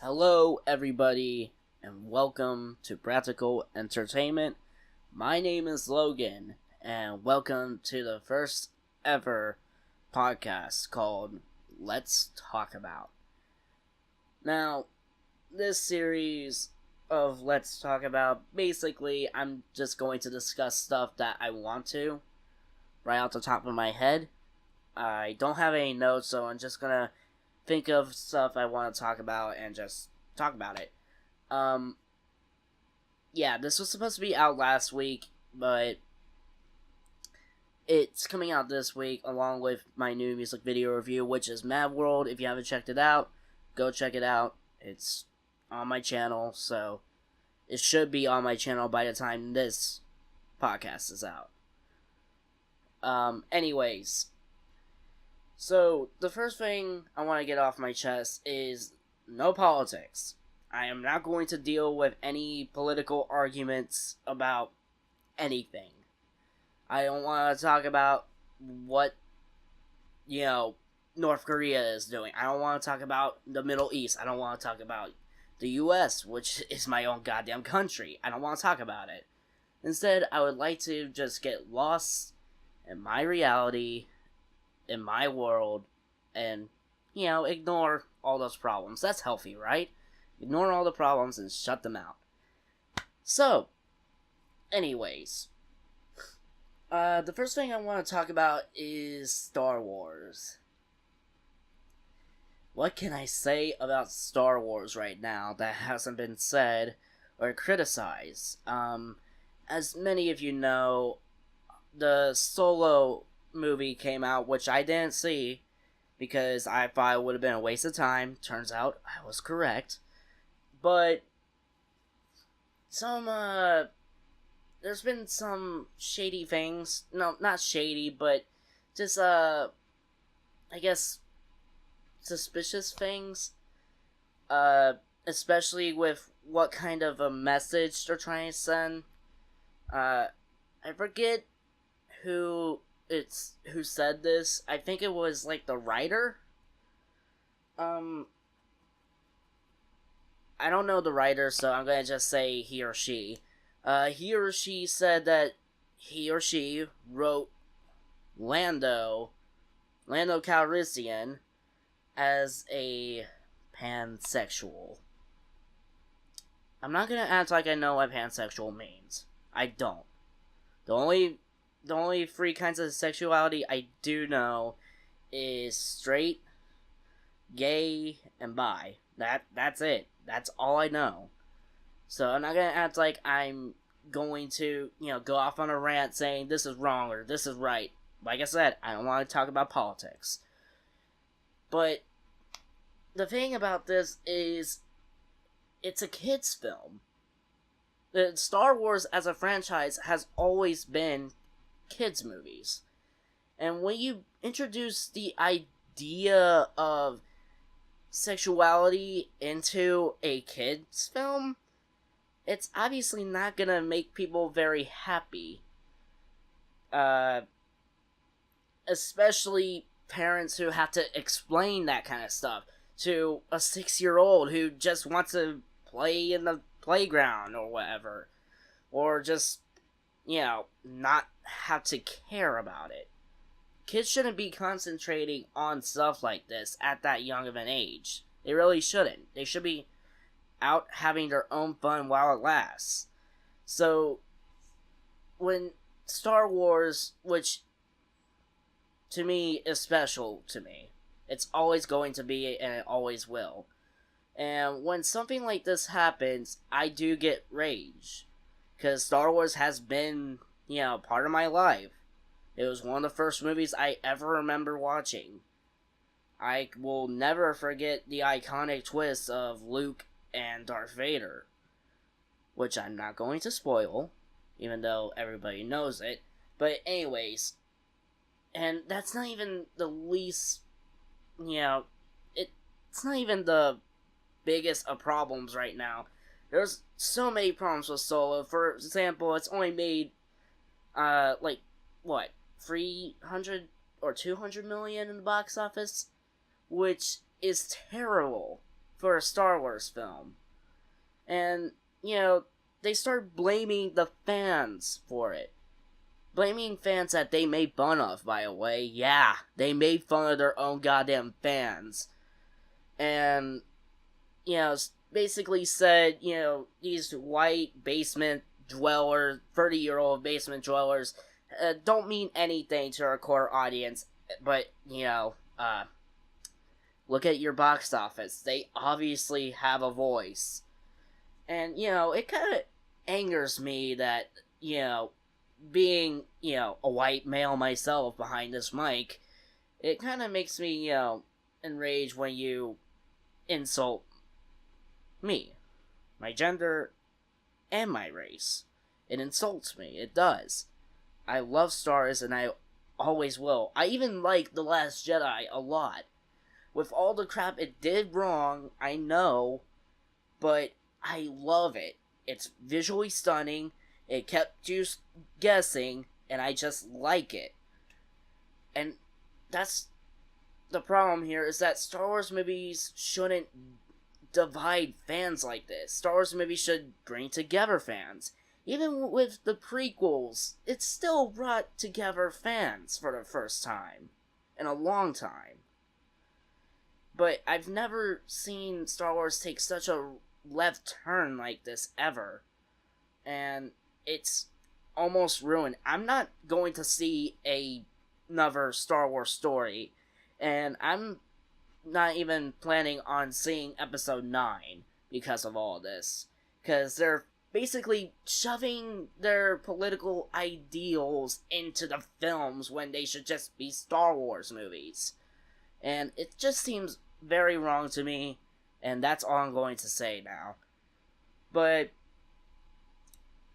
Hello, everybody, and welcome to Practical Entertainment. My name is Logan, and welcome to the first ever podcast called Let's Talk About. Now, this series of Let's Talk About, basically, I'm just going to discuss stuff that I want to, right off the top of my head. I don't have any notes, so I'm just gonna think of stuff I want to talk about and just talk about it. Yeah, this was supposed to be out last week, but it's coming out this week along with my new music video review, which is Mad World. If you haven't checked it out, go check it out. It's on my channel, so it should be on my channel by the time this podcast is out. Anyways, so the first thing I want to get off my chest is no politics. I am not going to deal with any political arguments about anything. I don't want to talk about what, North Korea is doing. I don't want to talk about the Middle East. I don't want to talk about the US, which is my own goddamn country. I don't want to talk about it. Instead, I would like to just get lost in my reality, in my world, and, ignore all those problems. That's healthy, right? Ignore all the problems and shut them out. So, anyways, the first thing I want to talk about is Star Wars. What can I say about Star Wars right now that hasn't been said or criticized? As many of you know, the Solo movie came out, which I didn't see because I thought it would have been a waste of time. Turns out I was correct. But there's been some shady things. No, not shady, but just I guess suspicious things. Especially with what kind of a message they're trying to send. I forget who said this. I think it was like the writer. I don't know the writer, so I'm gonna just say he or she. He or she said that he or she wrote Lando Calrissian as a pansexual. I'm not gonna act like I know what pansexual means. I don't. The only three kinds of sexuality I do know is straight, gay, and bi. That's it. That's all I know. So I'm not gonna act like I'm going to, go off on a rant saying this is wrong or this is right. Like I said, I don't want to talk about politics. But the thing about this is it's a kid's film. Star Wars as a franchise has always been kids' movies. And when you introduce the idea of sexuality into a kid's film, it's obviously not gonna make people very happy. Especially parents who have to explain that kind of stuff to a 6-year-old who just wants to play in the playground or whatever. Or just, not have to care about it. Kids shouldn't be concentrating on stuff like this at that young of an age. They really shouldn't. They should be out having their own fun while it lasts. So, when Star Wars, which to me is special to me, it's always going to be and it always will. And when something like this happens, I do get rage. Because Star Wars has been, part of my life. It was one of the first movies I ever remember watching. I will never forget the iconic twist of Luke and Darth Vader. Which I'm not going to spoil, even though everybody knows it. But anyways, and that's not even the least, it's not even the biggest of problems right now. There's so many problems with Solo. For example, it's only made, 300 or 200 million in the box office, which is terrible. for a Star Wars film. And, they start blaming the fans for it. Blaming fans that they made fun of, by the way. Yeah, they made fun of their own goddamn fans. And, basically said, these white basement dwellers, 30-year-old basement dwellers, don't mean anything to our core audience. But, look at your box office. They obviously have a voice. And, it kind of angers me that, being, a white male myself behind this mic, it kind of makes me, enraged when you insult me, my gender, and my race. It insults me. It does. I love Star Wars, and I always will. I even like The Last Jedi a lot. With all the crap it did wrong, I know, but I love it. It's visually stunning. It kept you guessing, and I just like it. And that's the problem here, is that Star Wars movies shouldn't divide fans like this. Star Wars movies should bring together fans. Even with the prequels, it still brought together fans for the first time in a long time. But I've never seen Star Wars take such a left turn like this ever. And it's almost ruined. I'm not going to see another Star Wars story. And I'm not even planning on seeing Episode 9 because of all this. Because they're basically shoving their political ideals into the films when they should just be Star Wars movies. And it just seems very wrong to me, and that's all I'm going to say now. But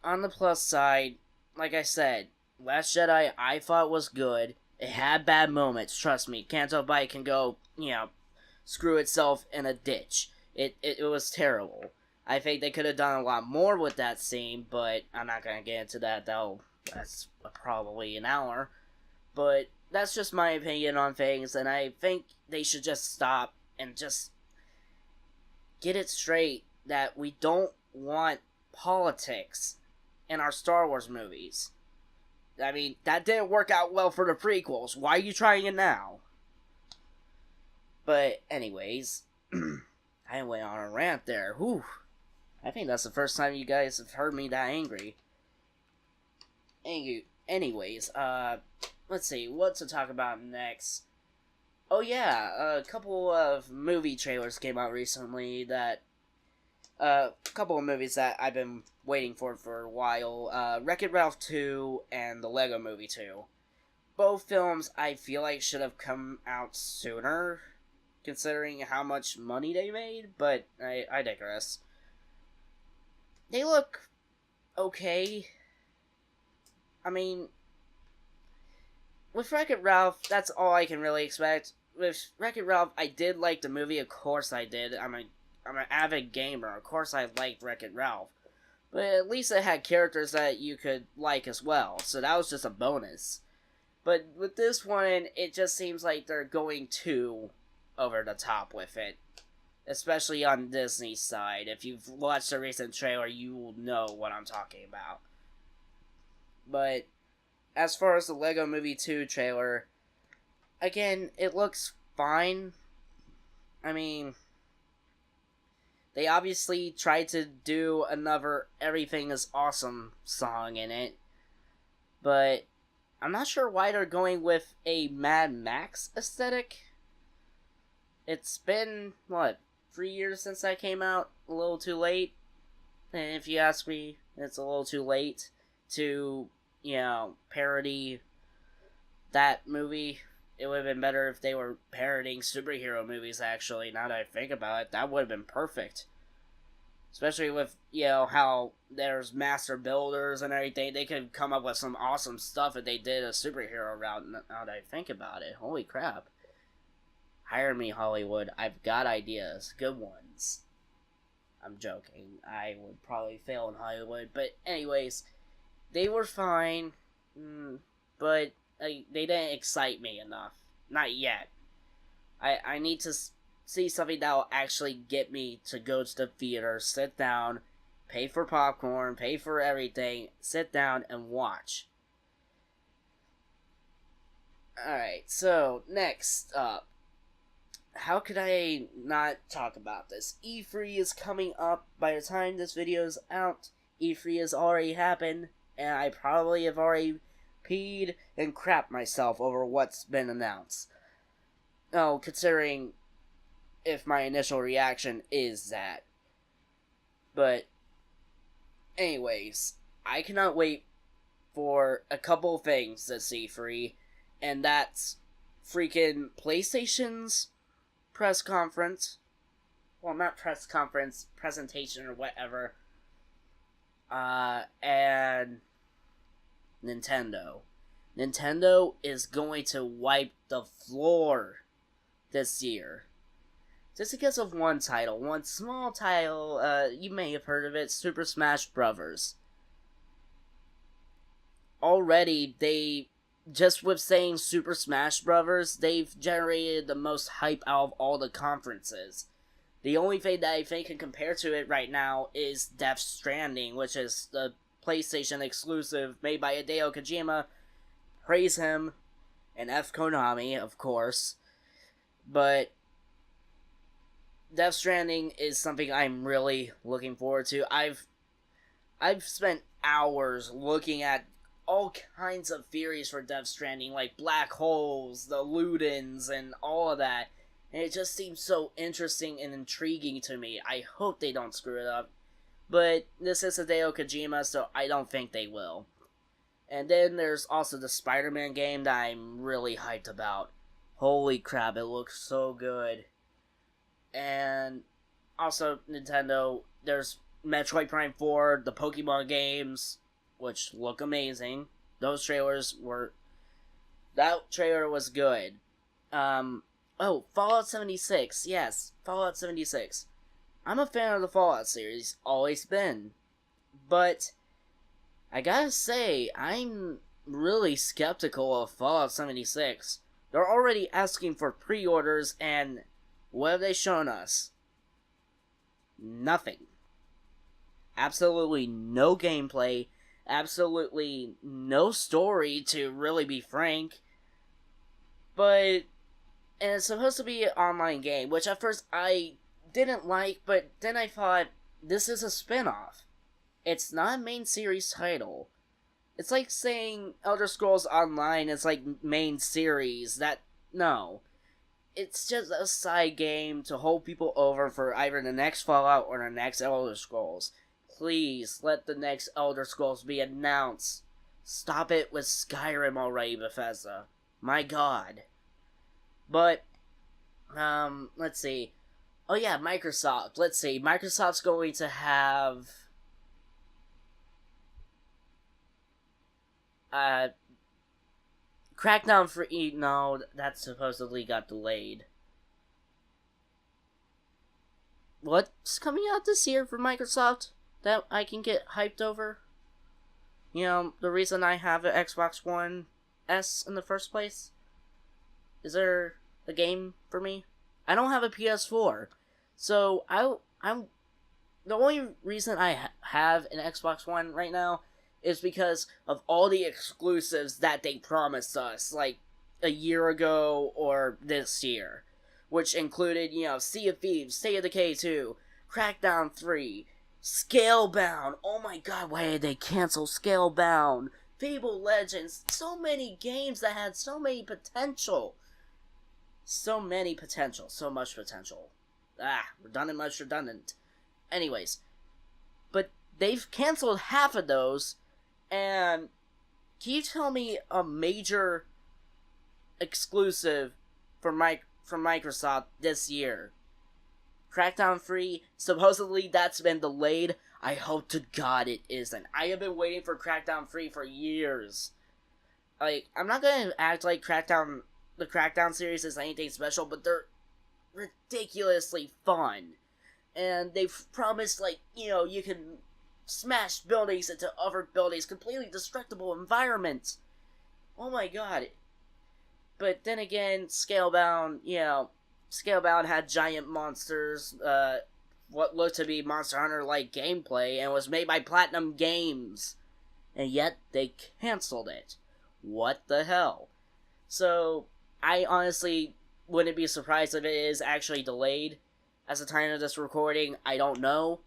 on the plus side, like I said, Last Jedi I thought was good. It had bad moments, trust me. Canto Bight can go, screw itself in a ditch. It was terrible. I think they could have done a lot more with that scene, but I'm not going to get into that, though. That's probably an hour. But that's just my opinion on things, and I think they should just stop and just get it straight that we don't want politics in our Star Wars movies. I mean, that didn't work out well for the prequels. Why are you trying it now? But anyways, I went on a rant there. Whew. I think that's the first time you guys have heard me that angry. Anyways, let's see, what to talk about next. Oh yeah, a couple of movie trailers came out recently that, a couple of movies that I've been waiting for a while. Wreck-It Ralph 2 and the Lego Movie 2. Both films I feel like should have come out sooner, considering how much money they made, but I digress. They look okay. I mean, with Wreck-It Ralph, that's all I can really expect. With Wreck-It Ralph, I did like the movie, of course I did. I'm an avid gamer, of course I liked Wreck-It Ralph. But at least it had characters that you could like as well, so that was just a bonus. But with this one, it just seems like they're going too over the top with it. Especially on Disney's side. If you've watched the recent trailer, you will know what I'm talking about. But as far as the Lego Movie 2 trailer, again, it looks fine. I mean, they obviously tried to do another Everything is Awesome song in it. But I'm not sure why they're going with a Mad Max aesthetic. It's been, 3 years since that came out? A little too late? And if you ask me, it's a little too late to, parody that movie. It would have been better if they were parodying superhero movies, actually, now that I think about it. That would have been perfect. Especially with, how there's master builders and everything. They could come up with some awesome stuff if they did a superhero route, now that I think about it. Holy crap. Hire me, Hollywood. I've got ideas. Good ones. I'm joking. I would probably fail in Hollywood. But anyways, they were fine. But they didn't excite me enough. Not yet. I need to see something that will actually get me to go to the theater, sit down, pay for popcorn, pay for everything, sit down and watch. Alright, so next up, how could I not talk about this? E3 is coming up. By the time this video is out, E3 has already happened, and I probably have already peed and crapped myself over what's been announced. Oh, considering if my initial reaction is that. But, anyways, I cannot wait for a couple things this E3, and that's freaking PlayStation's press conference. Well, not press conference, presentation or whatever. And Nintendo. Nintendo is going to wipe the floor this year. Just because of one title. One small title, you may have heard of it, Super Smash Bros. Already, just with saying Super Smash Bros., they've generated the most hype out of all the conferences. The only thing that I think can compare to it right now is Death Stranding, which is the PlayStation exclusive made by Hideo Kojima. Praise him, and F Konami, of course. But Death Stranding is something I'm really looking forward to. I've spent hours looking at all kinds of theories for Death Stranding, like black holes, the Ludens, and all of that. And it just seems so interesting and intriguing to me. I hope they don't screw it up. But this is Hideo Kojima, so I don't think they will. And then there's also the Spider-Man game that I'm really hyped about. Holy crap, it looks so good. And also Nintendo, there's Metroid Prime 4, the Pokemon games, which look amazing. That trailer was good. Fallout 76. Yes, Fallout 76. I'm a fan of the Fallout series, always been. But I gotta say, I'm really skeptical of Fallout 76. They're already asking for pre-orders, and what have they shown us? Nothing. Absolutely no gameplay. Absolutely no story, to really be frank. And it's supposed to be an online game, which at first I didn't like, but then I thought, this is a spin-off. It's not a main series title. It's like saying Elder Scrolls Online is like main series. No. It's just a side game to hold people over for either the next Fallout or the next Elder Scrolls. Please, let the next Elder Scrolls be announced. Stop it with Skyrim already, Bethesda. My god. But, let's see. Oh yeah, Microsoft. Let's see. Microsoft's going to have Crackdown for no, that supposedly got delayed. What's coming out this year for Microsoft that I can get hyped over? You know, the reason I have an Xbox One S in the first place? Is there a game for me? I don't have a PS4. So, I'm the only reason I have an Xbox One right now is because of all the exclusives that they promised us, like a year ago or this year. Which included, Sea of Thieves, State of Decay 2, Crackdown 3, Scalebound. Oh my god, why did they cancel Scalebound? Fable Legends. So many games that had so many potential. So much potential. Redundant. Anyways. But they've canceled half of those, and can you tell me a major exclusive from Microsoft this year? Crackdown 3, supposedly that's been delayed. I hope to God it isn't. I have been waiting for Crackdown 3 for years. Like, I'm not gonna act like the Crackdown series is anything special, but they're ridiculously fun. And they've promised, you can smash buildings into other buildings, completely destructible environments. Oh my god. But then again, Scalebound, Scalebound had giant monsters, what looked to be Monster Hunter-like gameplay, and was made by Platinum Games. And yet, they canceled it. What the hell? So, I honestly wouldn't be surprised if it is actually delayed. As the time of this recording, I don't know.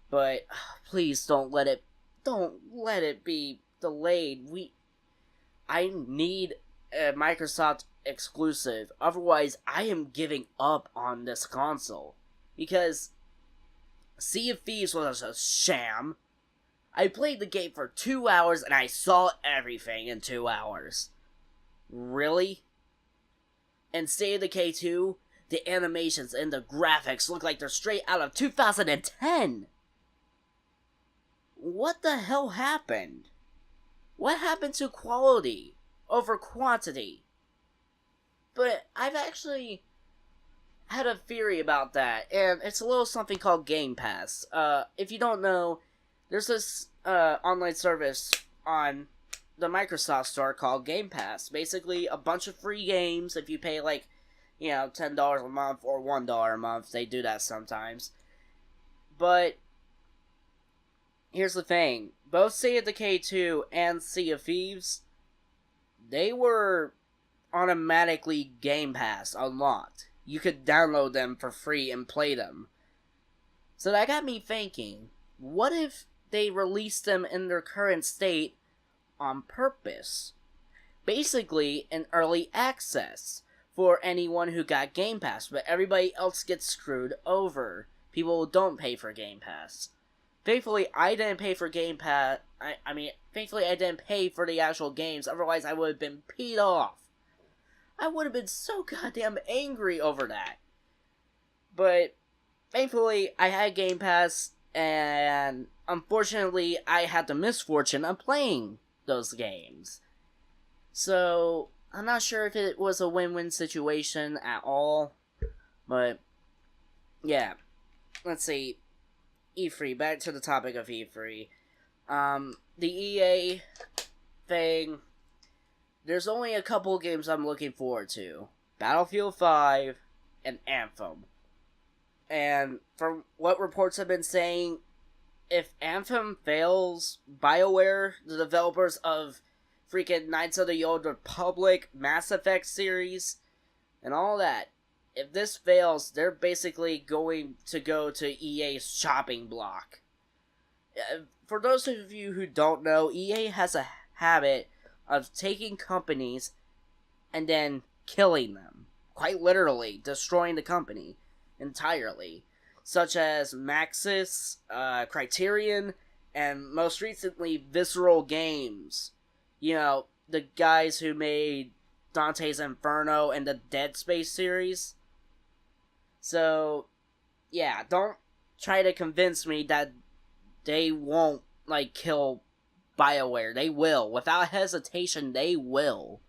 But, please don't let it be delayed. I need a Microsoft exclusive. Otherwise, I am giving up on this console. Because Sea of Thieves was a sham. I played the game for 2 hours and I saw everything in 2 hours. Really? And State of Decay 2, the animations and the graphics look like they're straight out of 2010. What the hell happened? What happened to quality over quantity? But I've actually had a theory about that, and it's a little something called Game Pass. If you don't know, there's this online service on the Microsoft Store called Game Pass. Basically, a bunch of free games if you pay $10 a month or $1 a month. They do that sometimes. But here's the thing. Both State of Decay 2 and Sea of Thieves, they were automatically Game Pass unlocked. You could download them for free and play them. So that got me thinking, what if they released them in their current state on purpose? Basically, an early access for anyone who got Game Pass, but everybody else gets screwed over. People don't pay for Game Pass. Thankfully, I didn't pay for Game Pass. Thankfully I didn't pay for the actual games, otherwise I would have been peed off. I would have been so goddamn angry over that. But, thankfully, I had Game Pass, and unfortunately, I had the misfortune of playing those games. So, I'm not sure if it was a win-win situation at all, but, yeah. Let's see. E3, back to the topic of E3. The EA thing, there's only a couple games I'm looking forward to. Battlefield 5 and Anthem. And from what reports have been saying, if Anthem fails, BioWare, the developers of freaking Knights of the Old Republic, Mass Effect series, and all that, if this fails, they're basically going to go to EA's chopping block. For those of you who don't know, EA has a habit of taking companies and then killing them. Quite literally, destroying the company entirely. Such as Maxis, Criterion, and most recently, Visceral Games. You know, the guys who made Dante's Inferno and the Dead Space series. So, yeah, don't try to convince me that they won't, kill BioWare. They will. Without hesitation, they will.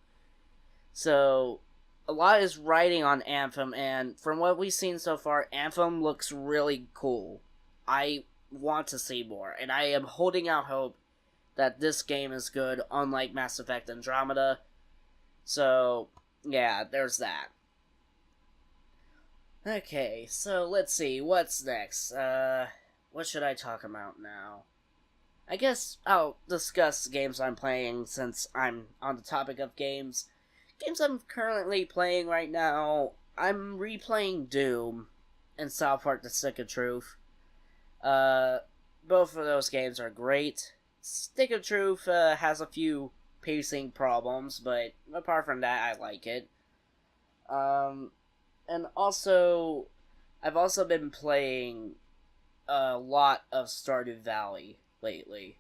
So, a lot is riding on Anthem, and from what we've seen so far, Anthem looks really cool. I want to see more, and I am holding out hope that this game is good, unlike Mass Effect Andromeda. So, yeah, there's that. Okay, so let's see, what's next? What should I talk about now? I guess I'll discuss games I'm playing since I'm on the topic of games. Games I'm currently playing right now, I'm replaying Doom and South Park The Stick of Truth. Both of those games are great. Stick of Truth has a few pacing problems, but apart from that, I like it. And also, I've also been playing a lot of Stardew Valley lately.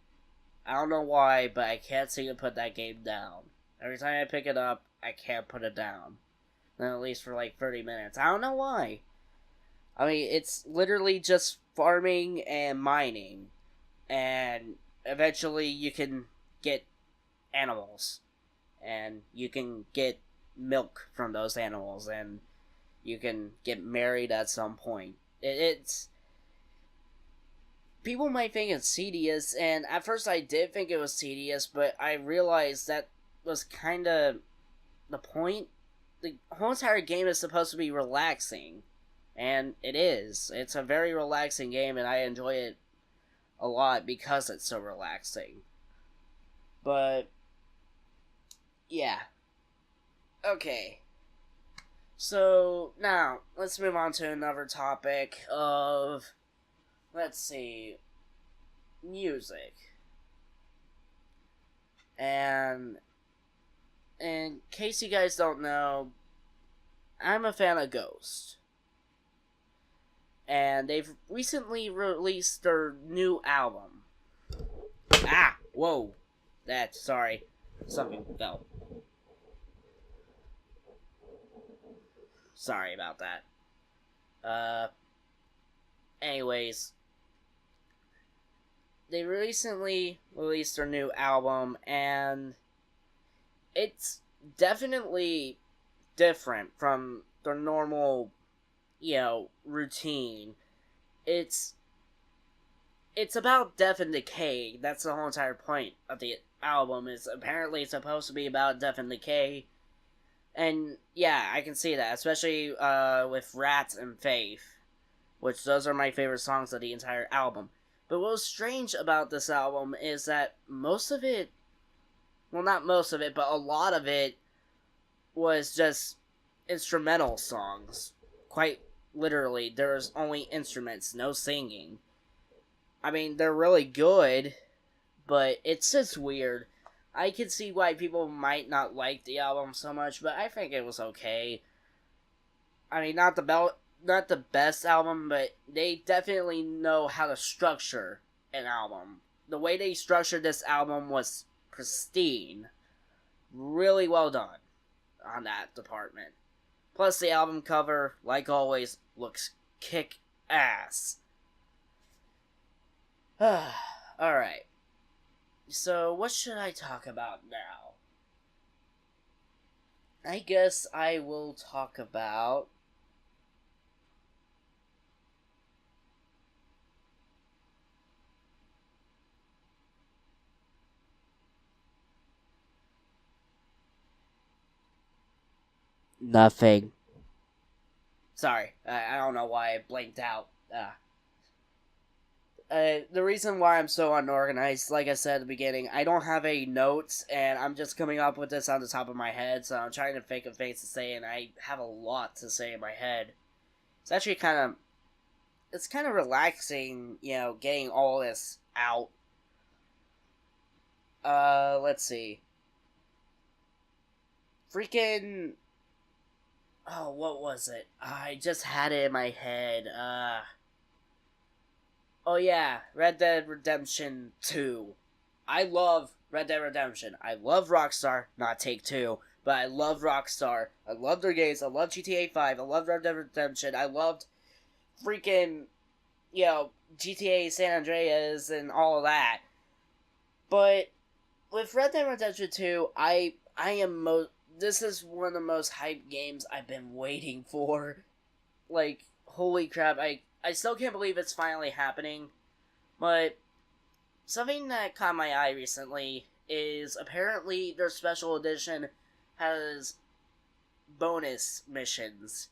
I don't know why, but I can't seem to put that game down. Every time I pick it up, I can't put it down. At least for 30 minutes. I don't know why. I mean, it's literally just farming and mining. And eventually you can get animals. And you can get milk from those animals. And you can get married at some point. It's... People might think it's tedious, and at first I did think it was tedious, but I realized that was kind of the point. the whole entire game is supposed to be relaxing, and it is. It's a very relaxing game, and I enjoy it a lot because it's so relaxing. But yeah, okay. So now let's move on to another topic of, let's see, music. And in case you guys don't know, I'm a fan of Ghost. And they've recently released their new album. Ah! Whoa! Sorry. Something fell. Sorry about that. Anyways. They recently released their new album, and it's definitely different from their normal, routine. It's about death and decay. That's the whole entire point of the album. Is apparently it's supposed to be about death and decay. And yeah, I can see that, especially with Rats and Faith, which those are my favorite songs of the entire album. But what was strange about this album is that most of it, well, not most of it, but a lot of it was just instrumental songs. Quite literally, there's only instruments, no singing. I mean, they're really good, but it's just weird. I can see why people might not like the album so much, but I think it was okay. I mean, not the best album, but they definitely know how to structure an album. The way they structured this album was pristine. Really well done on that department. Plus, the album cover, like always, looks kick-ass. Alright. So, what should I talk about now? I guess I will talk about nothing. Sorry, I don't know why I blanked out. The reason why I'm so unorganized, like I said at the beginning, I don't have any notes, and I'm just coming up with this on the top of my head, so I'm trying to think of things to say, and I have a lot to say in my head. It's actually kind of relaxing, getting all this out. Let's see. Freaking... Oh, what was it? I just had it in my head. Oh yeah, Red Dead Redemption 2. I love Red Dead Redemption. I love Rockstar, not Take-Two, but I love Rockstar. I love their games. I love GTA 5. I love Red Dead Redemption. I loved freaking, GTA San Andreas and all of that. But with Red Dead Redemption 2, this is one of the most hyped games I've been waiting for. Like, holy crap, I still can't believe it's finally happening. But something that caught my eye recently is apparently their special edition has bonus missions.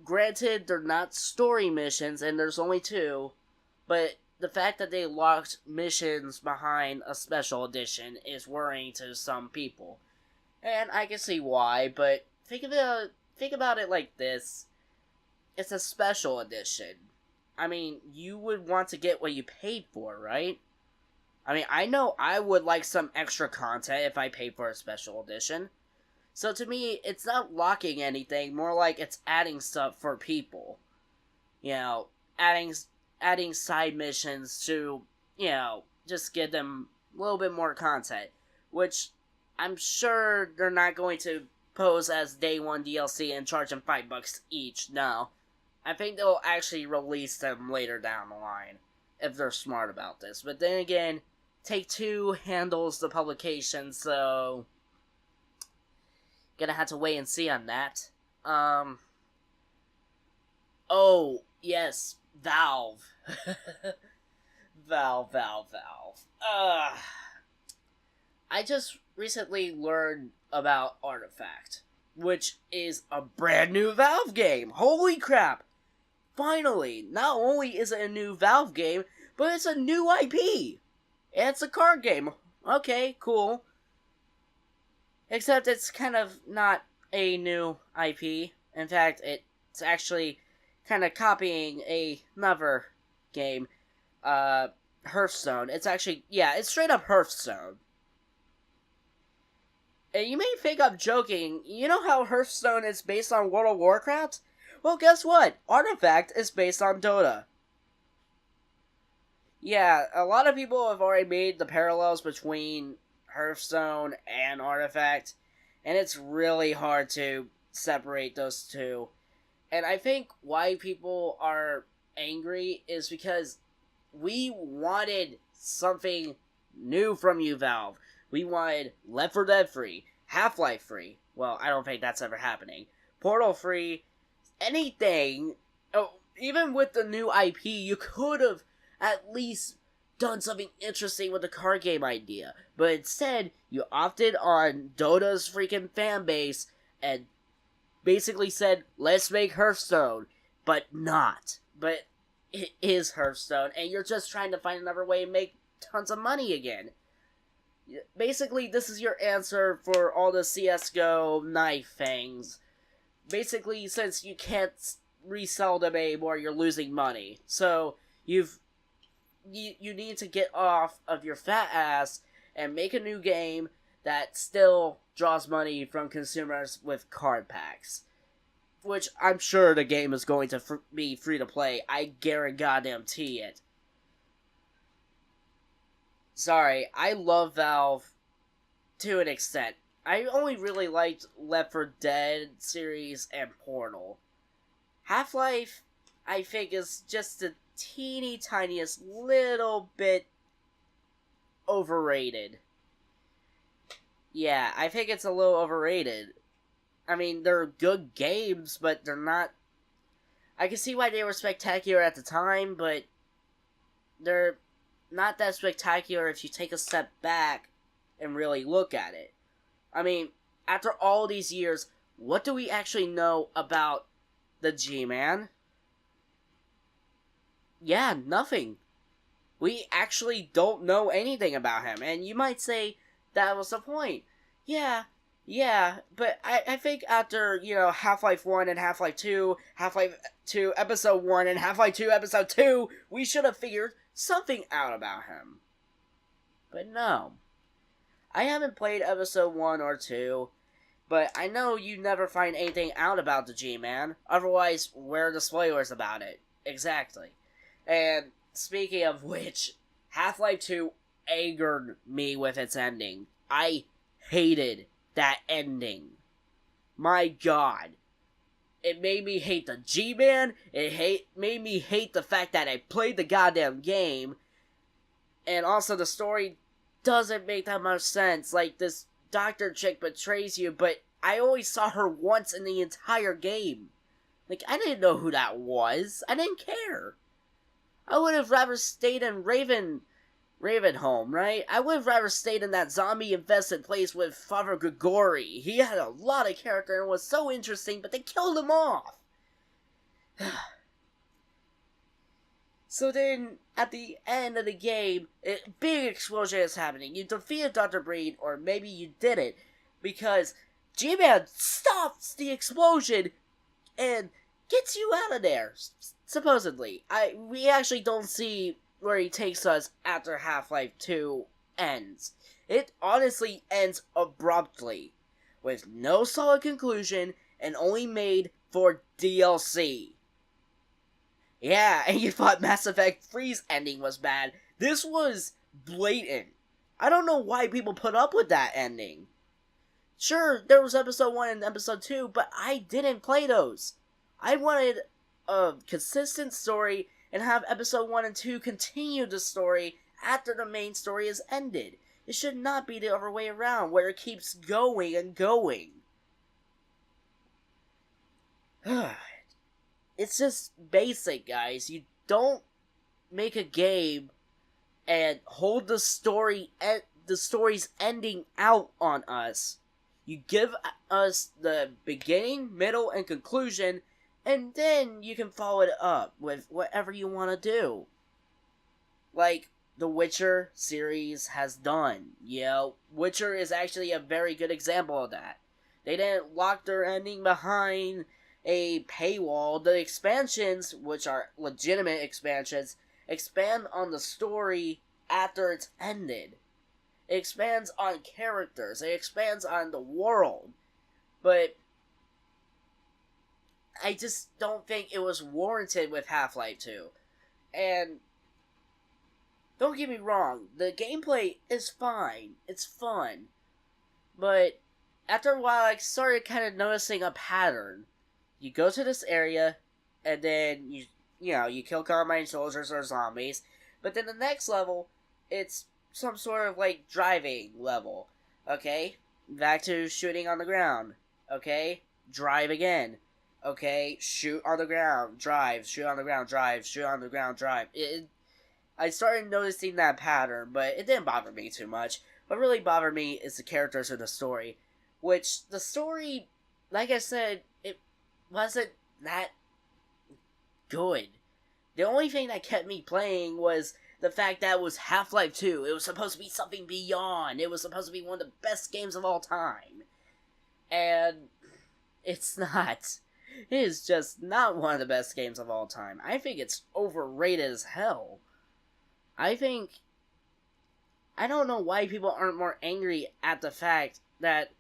Granted, they're not story missions, and there's only 2, but the fact that they locked missions behind a special edition is worrying to some people. And I can see why, but think about it like this. It's a special edition. I mean, you would want to get what you paid for, right? I mean, I know I would like some extra content if I paid for a special edition. So to me, it's not locking anything, more like it's adding stuff for people. Adding side missions to, just give them a little bit more content. Which I'm sure they're not going to pose as day one DLC and charge them $5 each. No. I think they'll actually release them later down the line, if they're smart about this. But then again, Take-Two handles the publication, so gonna have to wait and see on that. Oh, yes, Valve. Valve. I just recently learned about Artifact. which is a brand new Valve game. Holy crap! Finally, not only is it a new Valve game, but it's a new IP. It's a card game. Okay, cool. Except it's kind of not a new IP. In fact, it's actually kind of copying another game, Hearthstone. It's actually, yeah, it's straight up Hearthstone. And you may think I'm joking. You know how Hearthstone is based on World of Warcraft? Well, guess what? Artifact is based on Dota. Yeah, a lot of people have already made the parallels between Hearthstone and Artifact, and it's really hard to separate those two. And I think why people are angry is because we wanted something new from you, Valve. We wanted Left 4 Dead free, Half-Life free. Well, I don't think that's ever happening. Portal free, anything. Oh, even with the new IP, you could have at least done something interesting with the card game idea. But instead, you opted on Dota's freaking fan base and basically said, let's make Hearthstone. But not. But it is Hearthstone, and you're just trying to find another way to make tons of money again. Basically, this is your answer for all the CSGO knife things. Basically, since you can't resell them anymore, you're losing money. So, you need to get off of your fat ass and make a new game that still draws money from consumers with card packs. Which I'm sure the game is going to be free to play. I guarantee it. Sorry, I love Valve to an extent. I only really liked Left 4 Dead series and Portal. Half-Life, I think, is just the teeny tiniest little bit overrated. Yeah, I think it's a little overrated. I mean, they're good games, but they're not... I can see why they were spectacular at the time, but they're not that spectacular if you take a step back and really look at it. I mean, after all these years, what do we actually know about the G-Man? Yeah, nothing. We actually don't know anything about him, and you might say that was the point. Yeah, but I think after, Half-Life 1 and Half-Life 2, Half-Life 2 Episode 1 and Half-Life 2 Episode 2, we should have figured something out about him. But no. I haven't played Episode 1 or 2, but I know you never find anything out about the G-Man. Otherwise, where are the spoilers about it? Exactly. And speaking of which, Half-Life 2 angered me with its ending. I hated that ending. My god. It made me hate the G-Man, made me hate the fact that I played the goddamn game, and also the story doesn't make that much sense. Like, this doctor chick betrays you, but I only saw her once in the entire game. Like, I didn't know who that was. I didn't care. I would have rather stayed in Ravenholm, right? I would have rather stayed in that zombie-infested place with Father Grigori. He had a lot of character and was so interesting, but they killed him off. So then, at the end of the game, a big explosion is happening. You defeated Dr. Brain, or maybe you didn't, because G-Man stops the explosion and gets you out of there, supposedly. We actually don't see where he takes us after Half-Life 2 ends. It honestly ends abruptly, with no solid conclusion, and only made for DLC. Yeah, and you thought Mass Effect 3's ending was bad. This was blatant. I don't know why people put up with that ending. Sure, there was Episode 1 and Episode 2, but I didn't play those. I wanted a consistent story and have Episode 1 and 2 continue the story after the main story is ended. It should not be the other way around, where it keeps going and going. It's just basic, guys. You don't make a game and hold the story's ending out on us. You give us the beginning, middle, and conclusion, and then you can follow it up with whatever you want to do. Like the Witcher series has done. You know, Witcher is actually a very good example of that. They didn't lock their ending behind a paywall. The expansions, which are legitimate expansions, expand on the story after it's ended. It expands on characters. It expands on the world. But I just don't think it was warranted with Half-Life 2. And don't get me wrong, the gameplay is fine. It's fun. But after a while, I started kind of noticing a pattern. You go to this area, and then you kill Carmine soldiers or zombies. But then the next level, it's some sort of like driving level. Okay? Back to shooting on the ground. Okay? Drive again. Okay? Shoot on the ground. Drive. Shoot on the ground. Drive. Shoot on the ground. Drive. I started noticing that pattern, but it didn't bother me too much. What really bothered me is the characters of the story. Which, the story, like I said, it wasn't that good. The only thing that kept me playing was the fact that it was Half-Life 2. It was supposed to be something beyond. It was supposed to be one of the best games of all time. And it's not. It is just not one of the best games of all time. I think it's overrated as hell. I don't know why people aren't more angry at the fact that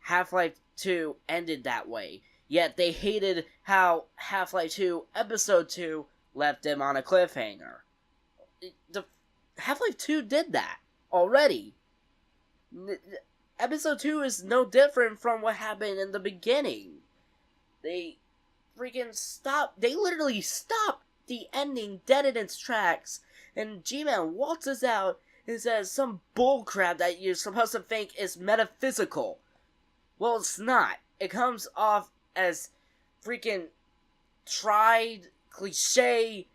Half-Life 2 ended that way. Yet they hated how Half-Life 2 Episode 2 left them on a cliffhanger. Half-Life 2 did that already. Episode 2 is no different from what happened in the beginning. They literally stopped the ending dead in its tracks, and G-Man waltzes out and says some bullcrap that you're supposed to think is metaphysical. Well, it's not. It comes off as freaking tried, cliche,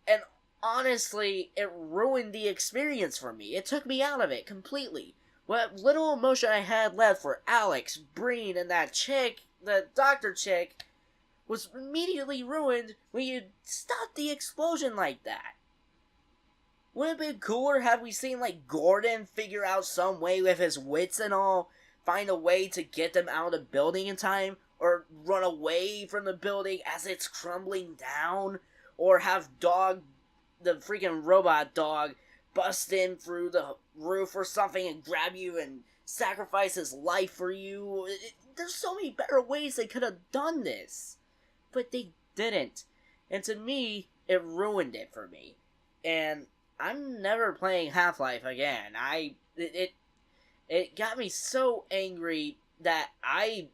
and honestly, it ruined the experience for me. It took me out of it completely. What little emotion I had left for Alex, Breen, and that chick, the doctor chick, was immediately ruined when you stopped the explosion like that. Wouldn't it have been cooler had we seen, like, Gordon figure out some way with his wits and all, find a way to get them out of the building in time, or run away from the building as it's crumbling down, or have the freaking robot dog, bust in through the roof or something and grab you and sacrifice his life for you. There's so many better ways they could have done this. But they didn't. And to me, it ruined it for me. And I'm never playing Half-Life again. It got me so angry that I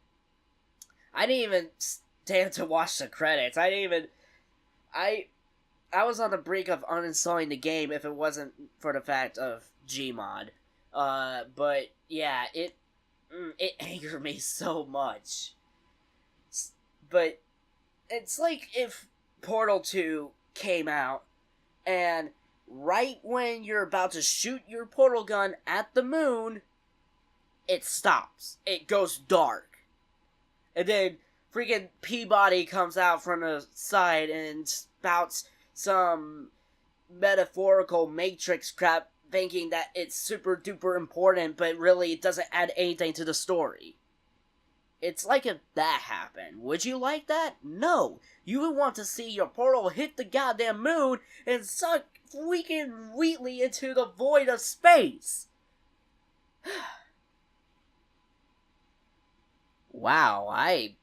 didn't even stand to watch the credits. I was on the brink of uninstalling the game if it wasn't for the fact of Gmod. But yeah, it angered me so much. But it's like if Portal 2 came out, and right when you're about to shoot your portal gun at the moon, it stops. It goes dark. And then freaking Peabody comes out from the side and spouts some metaphorical Matrix crap, thinking that it's super duper important, but really it doesn't add anything to the story. It's like if that happened. Would you like that? No. You would want to see your portal hit the goddamn moon and suck freaking Wheatley into the void of space. Wow, I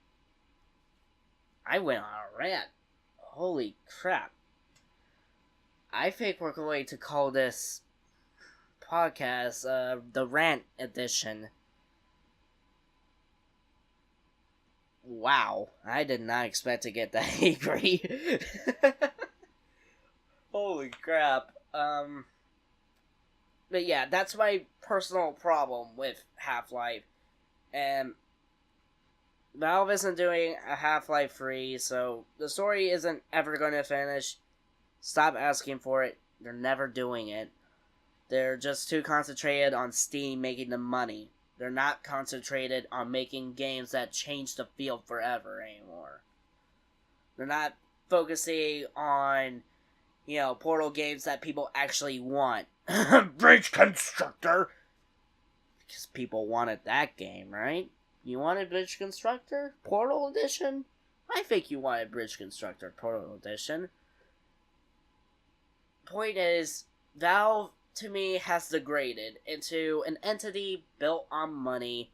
went on a rant. Holy crap. I think we're going to call this podcast the Rant Edition. Wow, I did not expect to get that angry. Holy crap. But yeah, that's my personal problem with Half-Life. And Valve isn't doing a Half-Life 3, so the story isn't ever going to finish. Stop asking for it. They're never doing it. They're just too concentrated on Steam making the money. They're not concentrated on making games that change the field forever anymore. They're not focusing on, Portal games that people actually want. Bridge Constructor! Because people wanted that game, right? You wanted Bridge Constructor? Portal Edition? I think you wanted Bridge Constructor Portal Edition. Point is, Valve, to me, has degraded into an entity built on money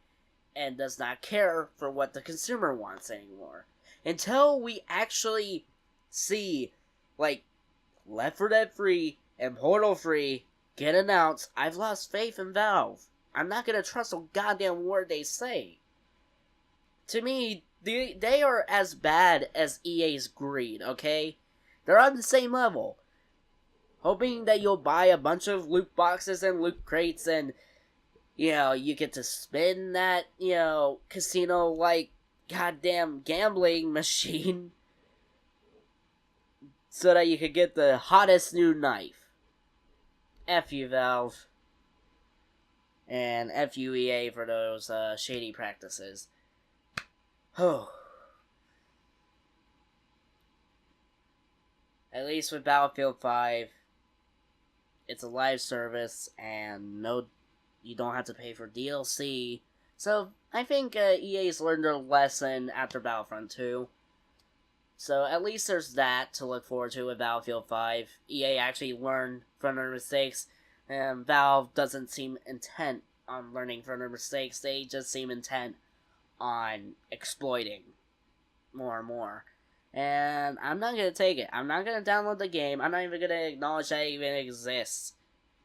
and does not care for what the consumer wants anymore. Until we actually see, Left 4 Dead 3 and Portal 3 get announced, I've lost faith in Valve. I'm not gonna trust a goddamn word they say. To me, they are as bad as EA's greed, okay? They're on the same level. Hoping that you'll buy a bunch of loot boxes and loot crates and, you get to spin that, casino-like goddamn gambling machine so that you could get the hottest new knife. F you, Valve. And F you, EA, for those shady practices. Oh. At least with Battlefield 5, it's a live service, and you don't have to pay for DLC. So, I think EA's learned their lesson after Battlefront 2. So, at least there's that to look forward to with Battlefield 5. EA actually learned from their mistakes, and Valve doesn't seem intent on learning from their mistakes. They just seem intent on exploiting more and more. And I'm not going to take it. I'm not going to download the game. I'm not even going to acknowledge that it even exists.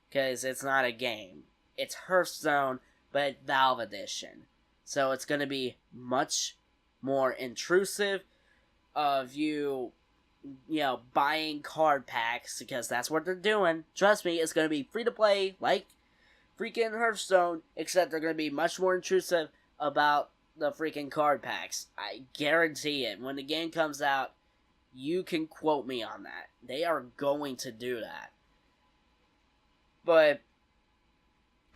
Because it's not a game. It's Hearthstone, but Valve Edition. So it's going to be much more intrusive of you buying card packs. Because that's what they're doing. Trust me, it's going to be free to play like freaking Hearthstone. Except they're going to be much more intrusive about the freaking card packs. I guarantee it. When the game comes out, you can quote me on that. They are going to do that. But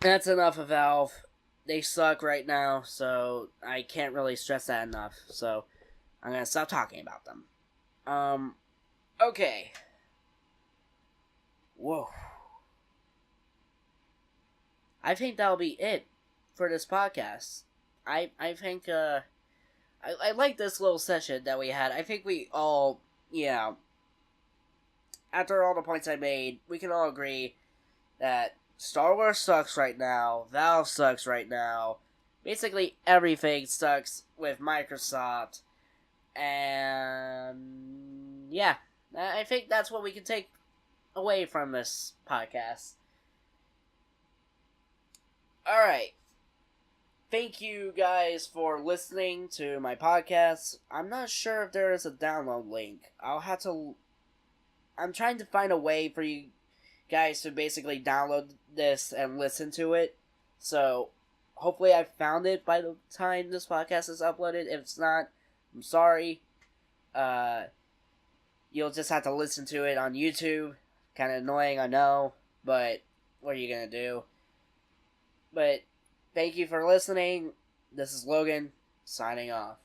that's enough of Valve. They suck right now, so I can't really stress that enough. So I'm gonna stop talking about them. Okay. Whoa. I think that'll be it for this podcast. I think, I like this little session that we had. I think we all, after all the points I made, we can all agree that Star Wars sucks right now, Valve sucks right now, basically everything sucks with Microsoft, and, yeah, I think that's what we can take away from this podcast. Alright. Thank you guys for listening to my podcast. I'm not sure if there is a download link. I'm trying to find a way for you guys to basically download this and listen to it. So, hopefully I found it by the time this podcast is uploaded. If it's not, I'm sorry. You'll just have to listen to it on YouTube. Kind of annoying, I know. But, what are you gonna do? But, thank you for listening. This is Logan, signing off.